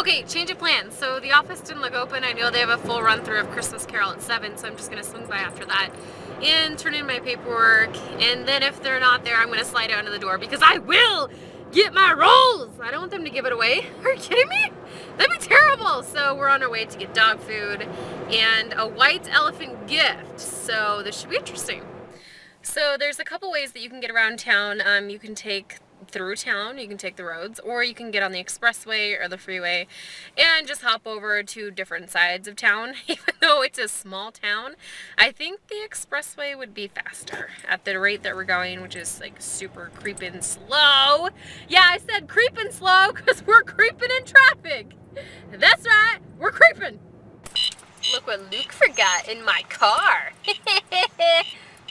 Okay, change of plans. So the office didn't look open. I know they have a full run through of Christmas Carol at 7, so I'm just gonna swing by after that and turn in my paperwork. And then if they're not there, I'm gonna slide out into the door because I will get my rolls. I don't want them to give it away. Are you kidding me? That'd be terrible. So we're on our way to get dog food and a white elephant gift. So this should be interesting. So there's a couple ways that you can get around town. You can take through town, you can take the roads, or you can get on the expressway or the freeway and just hop over to different sides of town. Even though it's a small town, I think the expressway would be faster at the rate that we're going, which is like super creeping slow. Yeah, I said creeping slow because we're creeping in traffic. That's right, we're creeping. Look what Luke forgot in my car.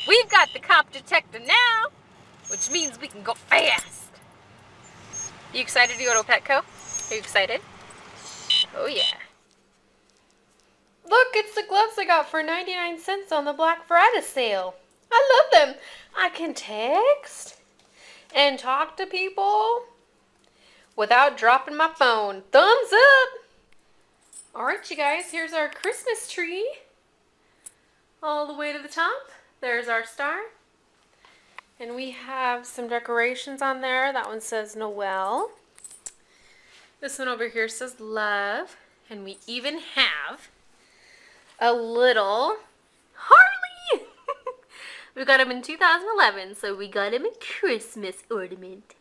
We've got the cop detector now, which means we can go fast. You excited to go to Petco? Are you excited? Oh yeah. Look, it's the gloves I got for 99 cents on the Black Friday sale. I love them. I can text and talk to people without dropping my phone. Thumbs up. All right, you guys, here's our Christmas tree. All the way to the top. There's our star. And we have some decorations on there. That one says Noel. This one over here says love. And we even have a little Harley. We got him in 2011, so we got him a Christmas ornament.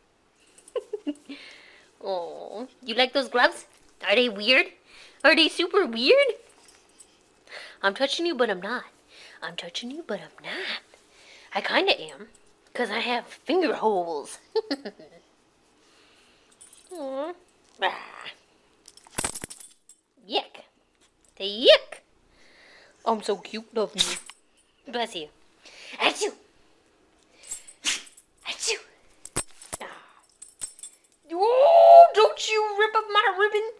Oh, you like those gloves? Are they weird? Are they super weird? I'm touching you, but I'm not. I'm touching you, but I'm not. I kind of am. Because I have finger holes. Aww. Ah. Yuck. The yuck. I'm so cute, love you. Bless you. Achoo. Achoo. Ah. Oh, don't you rip up my ribbon.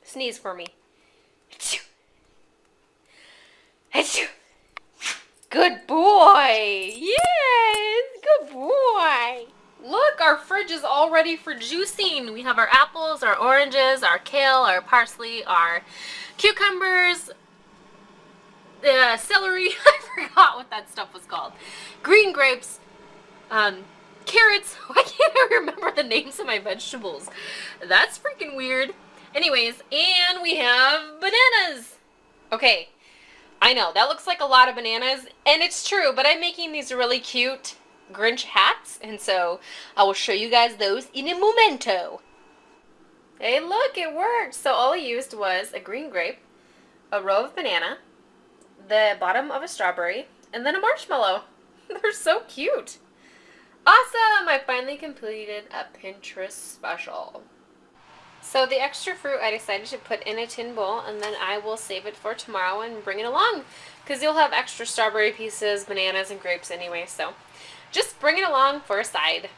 Sneeze for me. Achoo. Achoo. Good boy! Yes! Good boy! Look, our fridge is all ready for juicing. We have our apples, our oranges, our kale, our parsley, our cucumbers, celery. I forgot what that stuff was called. Green grapes, carrots. Why can't I remember the names of my vegetables? That's freaking weird. Anyways, and we have bananas. Okay. I know, that looks like a lot of bananas, and it's true, but I'm making these really cute Grinch hats, and so I will show you guys those in a momento. Hey, look, it worked! So all I used was a green grape, a row of banana, the bottom of a strawberry, and then a marshmallow. They're so cute! Awesome! I finally completed a Pinterest special. So the extra fruit I decided to put in a tin bowl, and then I will save it for tomorrow and bring it along. Because you'll have extra strawberry pieces, bananas, and grapes anyway, so just bring it along for a side.